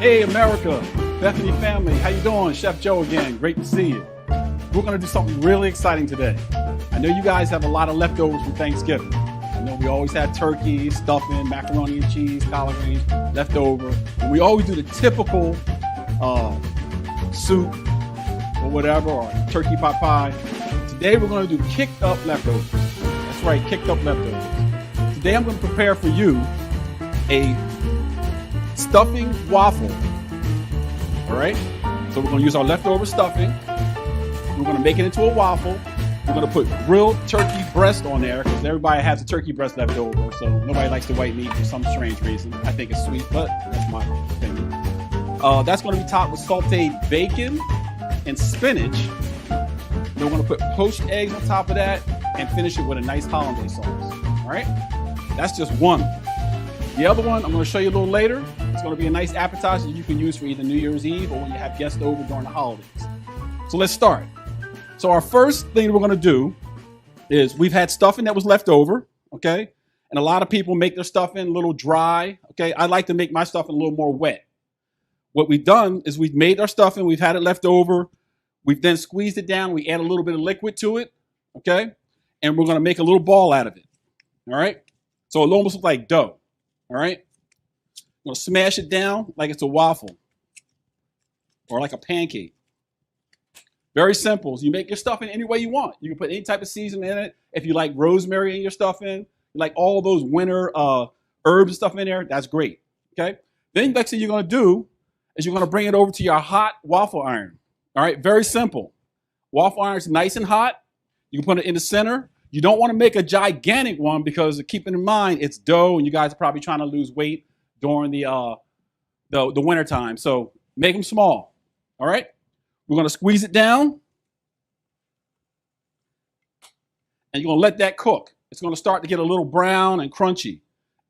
Hey America, Bethany family, how you doing? Chef Joe again, great to see you. We're gonna do something really exciting today. I know you guys have a lot of leftovers from Thanksgiving. I know we always had turkey, stuffing, macaroni and cheese, collard greens, leftover. And we always do the typical soup or whatever, or turkey pot pie. Today we're gonna do kicked up leftovers. That's right, kicked up leftovers. Today I'm gonna prepare for you a stuffing waffle. All right, so we're gonna use our leftover stuffing. We're gonna make it into a waffle. We're gonna put grilled turkey breast on there because everybody has a turkey breast left over, so nobody likes the white meat for some strange reason. I think it's sweet, but that's my opinion. That's gonna be topped with sauteed bacon and spinach. Then we're gonna put poached eggs on top of that and finish it with a nice hollandaise sauce. All right, that's just one. The other one I'm gonna show you a little later. It's gonna be a nice appetizer you can use for either New Year's Eve or when you have guests over during the holidays. So let's start. So our first thing we're gonna do is we've had stuffing that was left over, okay? And a lot of people make their stuffing a little dry, okay? I like to make my stuffing a little more wet. What we've done is we've made our stuffing, we've had it left over, we've then squeezed it down, we add a little bit of liquid to it, okay? And we're gonna make a little ball out of it, all right? So it'll almost look like dough, all right? I'm gonna smash it down like it's a waffle or like a pancake. Very simple. So you make your stuffing any way you want. You can put any type of seasoning in it. If you like rosemary in your stuffing, you like all those winter herbs and stuff in there, that's great, okay? Then next thing you're gonna do is you're gonna bring it over to your hot waffle iron, all right? Very simple. Waffle iron's nice and hot. You can put it in the center. You don't wanna make a gigantic one because keeping in mind, it's dough and you guys are probably trying to lose weight during the winter time. So make them small, all right? We're gonna squeeze it down and you're gonna let that cook. It's gonna start to get a little brown and crunchy.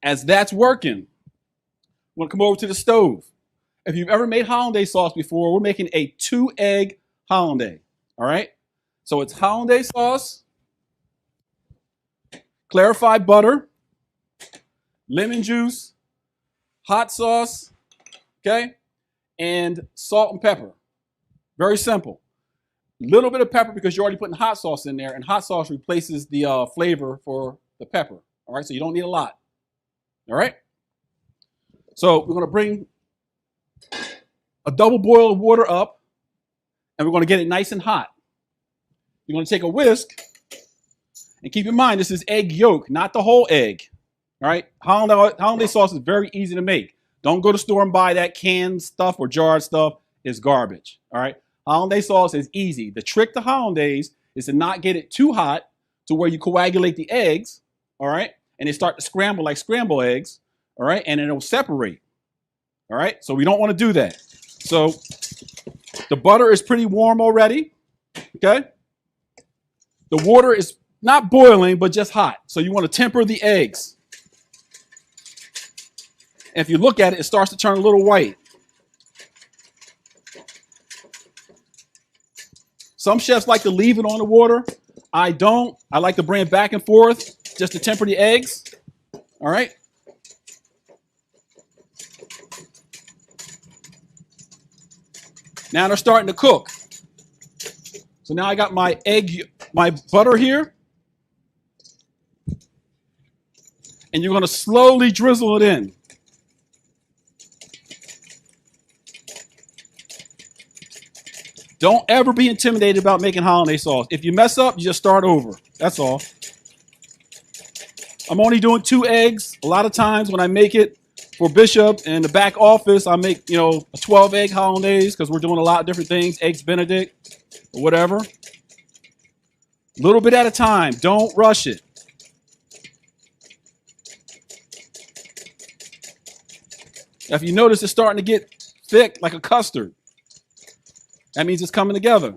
As that's working, we're gonna come over to the stove. If you've ever made hollandaise sauce before, we're making a 2-egg hollandaise, all right? So it's hollandaise sauce, clarified butter, lemon juice, hot sauce, okay, and salt and pepper. Very simple. Little bit of pepper because you're already putting hot sauce in there, and hot sauce replaces the flavor for the pepper. All right, so you don't need a lot. All right. So we're going to bring a double boil of water up, and we're going to get it nice and hot. You're going to take a whisk, and keep in mind this is egg yolk, not the whole egg. All right, hollandaise sauce is very easy to make. Don't go to the store and buy that canned stuff or jarred stuff. It's garbage. All right, hollandaise sauce is easy. The trick to hollandaise is to not get it too hot to where you coagulate the eggs. All right, and they start to scramble like scrambled eggs. All right, and it'll separate. All right, so we don't want to do that. So the butter is pretty warm already. Okay, the water is not boiling but just hot. So you want to temper the eggs. And if you look at it, it starts to turn a little white. Some chefs like to leave it on the water. I don't. I like to bring it back and forth just to temper the eggs. All right. Now they're starting to cook. So now I got my butter here. And you're going to slowly drizzle it in. Don't ever be intimidated about making hollandaise sauce. If you mess up, you just start over. That's all. I'm only doing 2 eggs. A lot of times when I make it for Bishop in the back office, I make, a 12-egg hollandaise because we're doing a lot of different things, eggs Benedict or whatever. A little bit at a time. Don't rush it. If you notice, it's starting to get thick like a custard. That means it's coming together.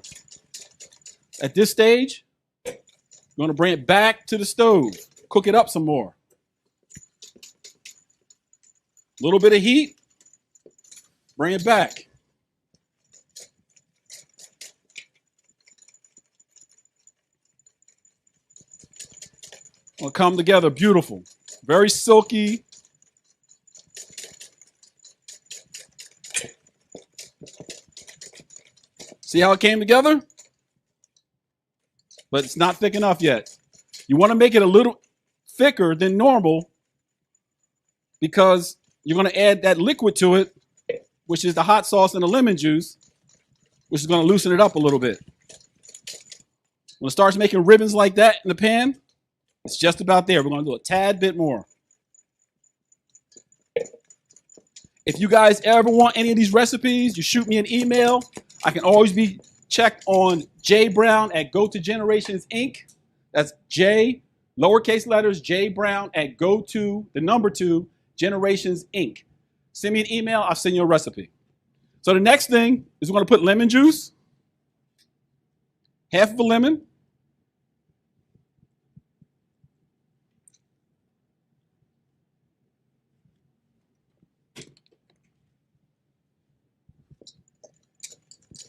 At this stage, you're going to bring it back to the stove. Cook it up some more. A little bit of heat. Bring it back. It'll come together beautiful. Very silky. See how it came together? But it's not thick enough yet. You want to make it a little thicker than normal because you're going to add that liquid to it, which is the hot sauce and the lemon juice, which is going to loosen it up a little bit. When it starts making ribbons like that in the pan, it's just about there. We're going to do a tad bit more. If you guys ever want any of these recipes, you shoot me an email. I can always be checked on jbrown at Go to Generations Inc. That's J, lowercase letters, jbrown at Go to, the number 2, Generations Inc. Send me an email. I'll send you a recipe. So the next thing is we're going to put lemon juice, half of a lemon.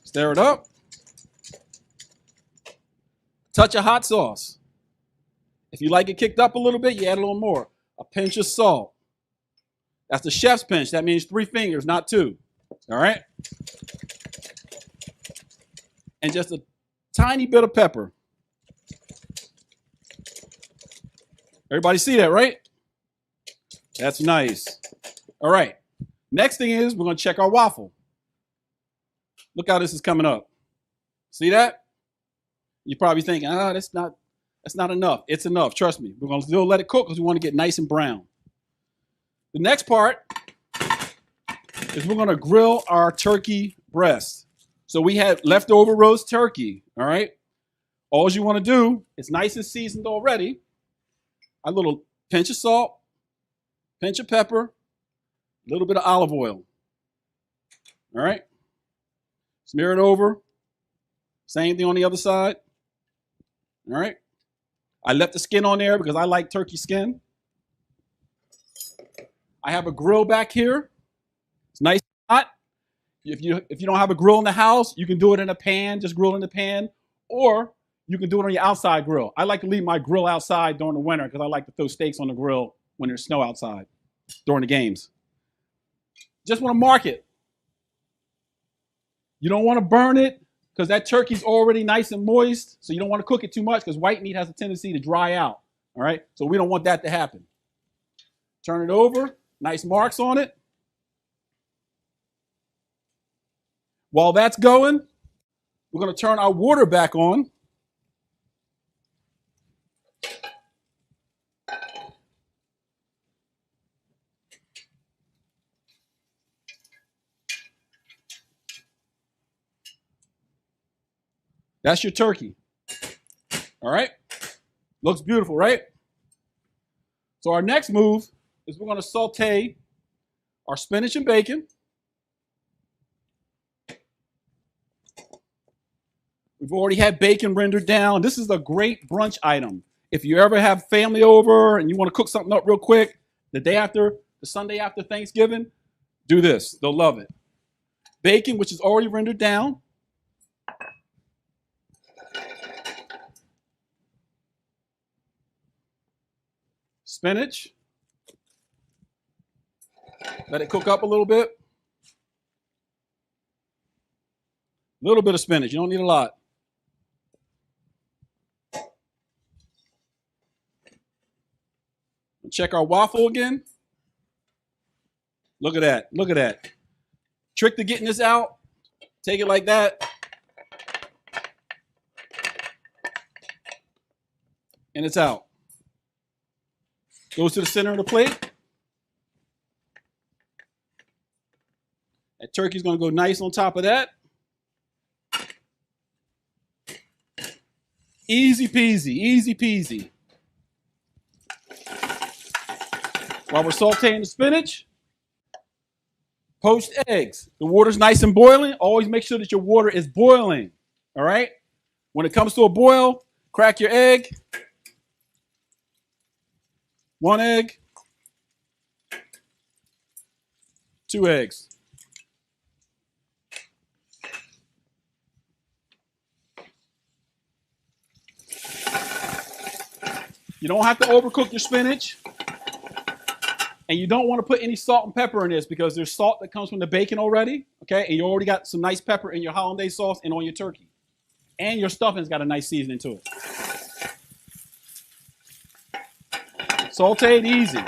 Stir it up. Touch of hot sauce. If you like it kicked up a little bit, you add a little more. A pinch of salt. That's the chef's pinch. That means 3 fingers, not 2. All right? And just a tiny bit of pepper. Everybody see that, right? That's nice. All right. Next thing is we're going to check our waffle. Look how this is coming up. See that? You're probably thinking, that's not enough. It's enough. Trust me. We're going to still let it cook because we want to get nice and brown. The next part is we're going to grill our turkey breast. So we have leftover roast turkey, all right? All you want to do, it's nice and seasoned already. A little pinch of salt, pinch of pepper, a little bit of olive oil, all right? Smear it over. Same thing on the other side. All right. I left the skin on there because I like turkey skin. I have a grill back here. It's nice and hot. If you don't have a grill in the house, you can do it in a pan, just grill in the pan, or you can do it on your outside grill. I like to leave my grill outside during the winter because I like to throw steaks on the grill when there's snow outside during the games. Just want to mark it. You don't want to burn it because that turkey's already nice and moist, so you don't want to cook it too much because white meat has a tendency to dry out, all right? So we don't want that to happen. Turn it over, nice marks on it. While that's going, we're going to turn our water back on. That's your turkey. All right? Looks beautiful, right? So our next move is we're going to saute our spinach and bacon. We've already had bacon rendered down. This is a great brunch item. If you ever have family over and you want to cook something up real quick, the Sunday after Thanksgiving, do this. They'll love it. Bacon, which is already rendered down. Spinach. Let it cook up a little bit. A little bit of spinach. You don't need a lot. Check our waffle again. Look at that. Look at that. Trick to getting this out. Take it like that. And it's out. Goes to the center of the plate. That turkey's going to go nice on top of that. Easy peasy, easy peasy. While we're sauteing the spinach, poached eggs. The water's nice and boiling. Always make sure that your water is boiling, all right? When it comes to a boil, crack your egg. 1 egg. 2 eggs. You don't have to overcook your spinach. And you don't want to put any salt and pepper in this because there's salt that comes from the bacon already, okay? And you already got some nice pepper in your hollandaise sauce and on your turkey. And your stuffing's got a nice seasoning to it. Saute it easy.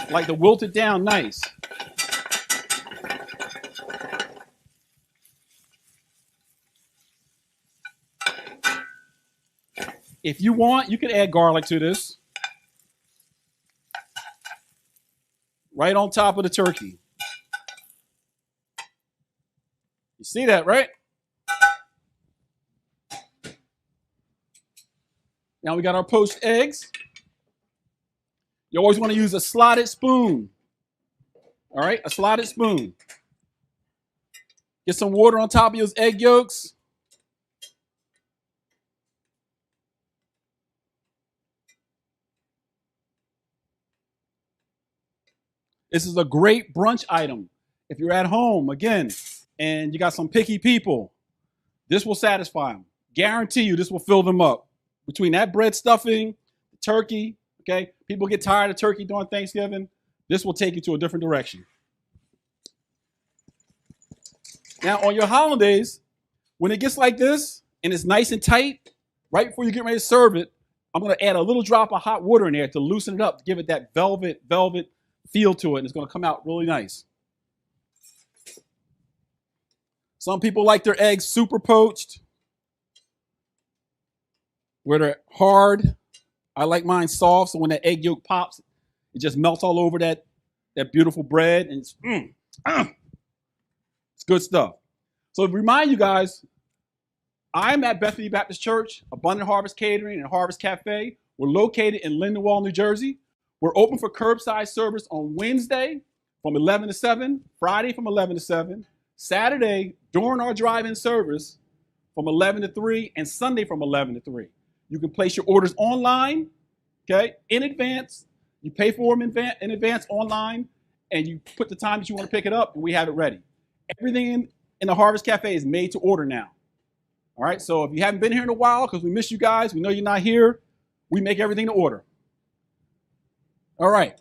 Like to wilt it down nice. If you want, you can add garlic to this. Right on top of the turkey. You see that, right? Now we got our poached eggs. You always want to use a slotted spoon. All right, a slotted spoon. Get some water on top of those egg yolks. This is a great brunch item. If you're at home, again, and you got some picky people, this will satisfy them. Guarantee you this will fill them up. Between that bread stuffing, the turkey, okay? People get tired of turkey during Thanksgiving. This will take you to a different direction. Now, on your hollandaise, when it gets like this and it's nice and tight, right before you get ready to serve it, I'm going to add a little drop of hot water in there to loosen it up, to give it that velvet feel to it, and it's going to come out really nice. Some people like their eggs super poached, where they're hard. I like mine soft, so when that egg yolk pops, it just melts all over that beautiful bread, and it's good stuff. So to remind you guys, I'm at Bethany Baptist Church, Abundant Harvest Catering, and Harvest Cafe. We're located in Lindenwold, New Jersey. We're open for curbside service on Wednesday from 11 to 7, Friday from 11 to 7, Saturday during our drive-in service from 11 to 3, and Sunday from 11 to 3. You can place your orders online, okay, in advance. You pay for them in advance online, and you put the time that you want to pick it up, and we have it ready. Everything in the Harvest Cafe is made to order now. All right, so if you haven't been here in a while, because we miss you guys, we know you're not here, we make everything to order. All right.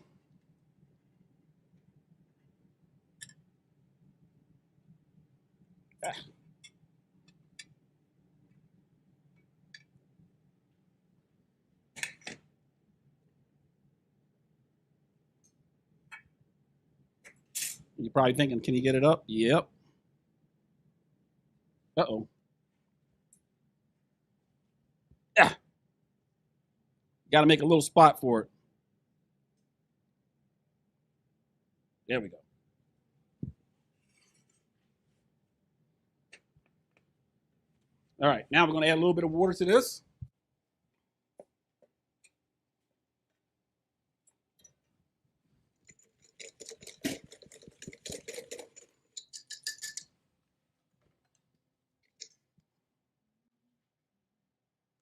You're probably thinking, can you get it up? Yep. Uh-oh. Yeah. Got to make a little spot for it. There we go. All right, now we're going to add a little bit of water to this.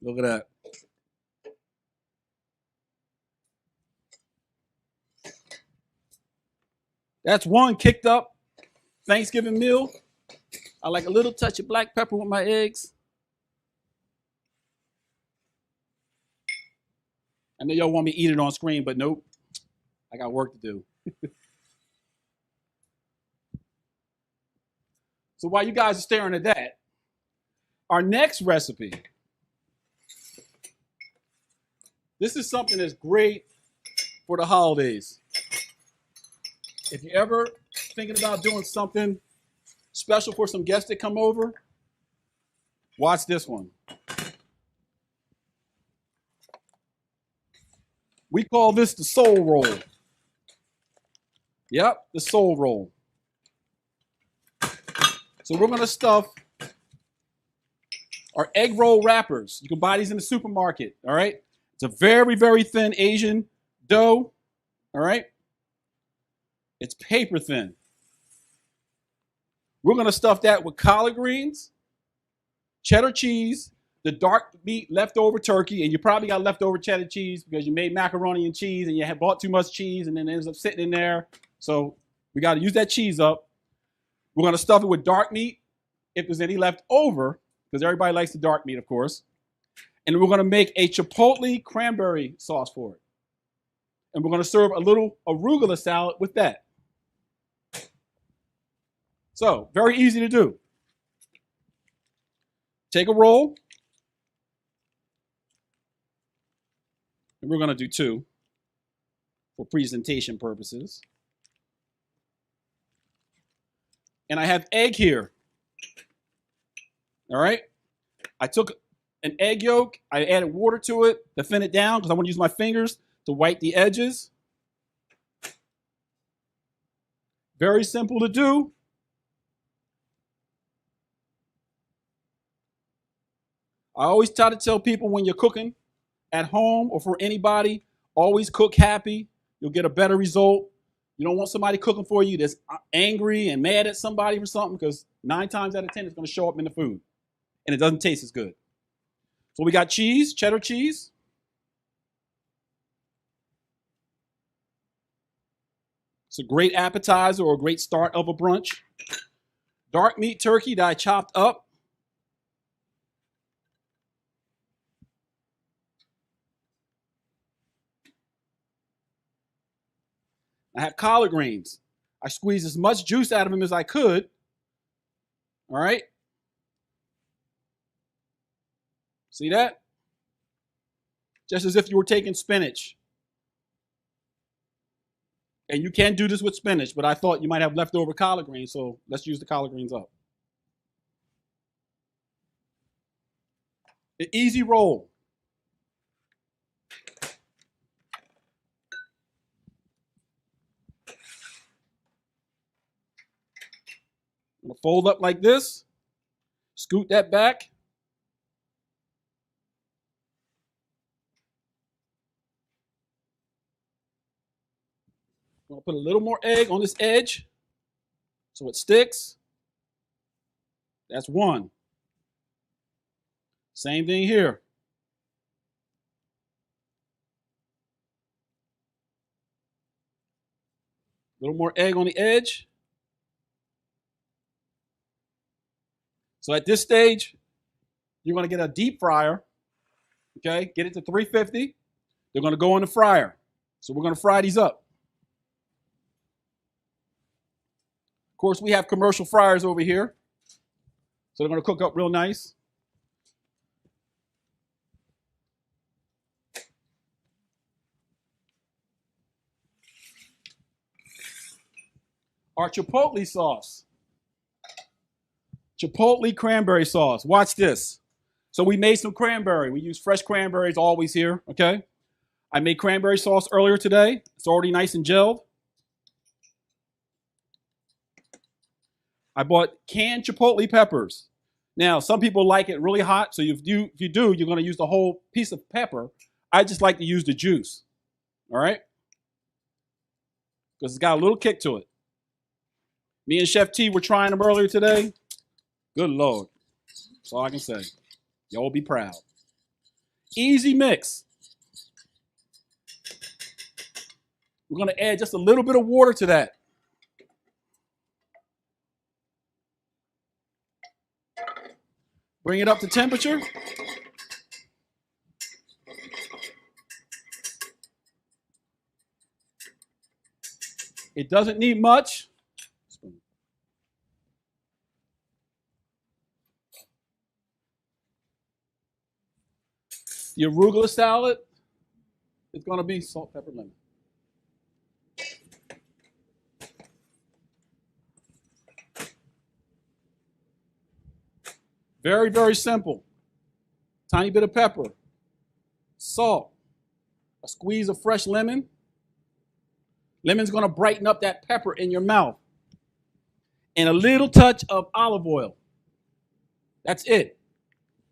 Look at that. That's one kicked up Thanksgiving meal. I like a little touch of black pepper with my eggs. I know y'all want me to eat it on screen, but nope. I got work to do. So while you guys are staring at that, our next recipe. This is something that's great for the holidays. If you're ever thinking about doing something special for some guests that come over, watch this one. We call this the soul roll. Yep, the soul roll. So we're going to stuff our egg roll wrappers. You can buy these in the supermarket, all right? It's a very, very thin Asian dough, all right? It's paper thin. We're going to stuff that with collard greens, cheddar cheese, the dark meat leftover turkey, and you probably got leftover cheddar cheese because you made macaroni and cheese and you had bought too much cheese and then it ends up sitting in there. So we got to use that cheese up. We're going to stuff it with dark meat if there's any left over, because everybody likes the dark meat, of course. And we're going to make a Chipotle cranberry sauce for it. And we're going to serve a little arugula salad with that. So, very easy to do. Take a roll. And we're going to do 2 for presentation purposes. And I have egg here. All right? I took an egg yolk. I added water to it to thin it down because I want to use my fingers to white the edges. Very simple to do. I always try to tell people when you're cooking at home or for anybody, always cook happy. You'll get a better result. You don't want somebody cooking for you that's angry and mad at somebody for something, because 9 times out of 10 it's going to show up in the food and it doesn't taste as good. So we got cheese, cheddar cheese. It's a great appetizer or a great start of a brunch. Dark meat turkey that I chopped up. I have collard greens. I squeezed as much juice out of them as I could. All right. See that? Just as if you were taking spinach. And you can do this with spinach, but I thought you might have leftover collard greens, so let's use the collard greens up. An easy roll. I'm going to fold up like this, scoot that back. I'm going to put a little more egg on this edge so it sticks. That's 1. Same thing here. A little more egg on the edge. So at this stage, you're going to get a deep fryer. Okay, get it to 350. They're going to go in the fryer. So we're going to fry these up. Of course, we have commercial fryers over here. So they're going to cook up real nice. Our Chipotle sauce. Chipotle cranberry sauce. Watch this. So we made some cranberry. We use fresh cranberries always here, okay? I made cranberry sauce earlier today. It's already nice and gelled. I bought canned Chipotle peppers. Now, some people like it really hot, so if you do, you're going to use the whole piece of pepper. I just like to use the juice, all right? Because it's got a little kick to it. Me and Chef T were trying them earlier today. Good Lord. That's all I can say. Y'all be proud. Easy mix. We're going to add just a little bit of water to that. Bring it up to temperature. It doesn't need much. The arugula salad is going to be salt, pepper, lemon. Very, very simple. Tiny bit of pepper, salt, a squeeze of fresh lemon. Lemon's going to brighten up that pepper in your mouth. And a little touch of olive oil. That's it.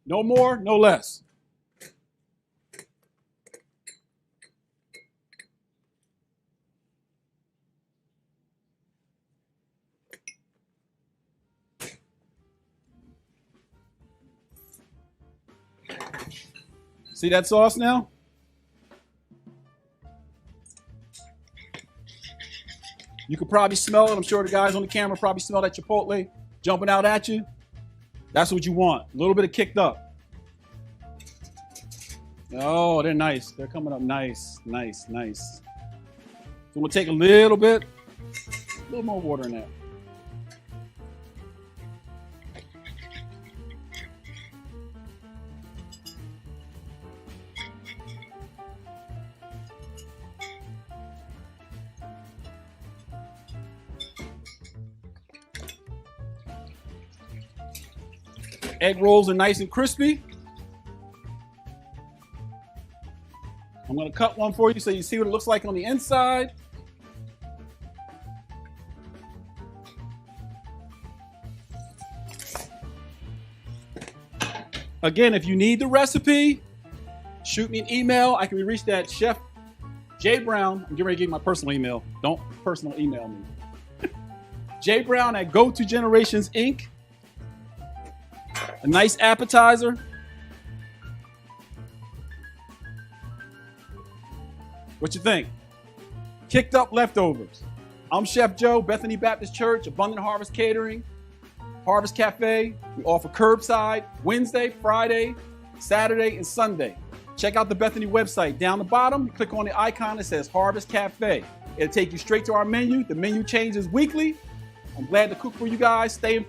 No more, no less. See that sauce now? You could probably smell it. I'm sure the guys on the camera probably smell that Chipotle jumping out at you. That's what you want. A little bit of kicked up. Oh, they're nice. They're coming up nice, nice, nice. So we'll take a little more water in that. Egg rolls are nice and crispy. I'm going to cut one for you so you see what it looks like on the inside. Again, if you need the recipe, shoot me an email. I can be reached at Chef J Brown. I'm getting ready to give you my personal email. Don't personal email me. jbrown at Go2Generations Inc. A nice appetizer. What you think? Kicked up leftovers. I'm Chef Joe, Bethany Baptist Church, Abundant Harvest Catering, Harvest Cafe. We offer curbside Wednesday, Friday, Saturday, and Sunday. Check out the Bethany website. Down the bottom, click on the icon that says Harvest Cafe. It'll take you straight to our menu. The menu changes weekly. I'm glad to cook for you guys. Stay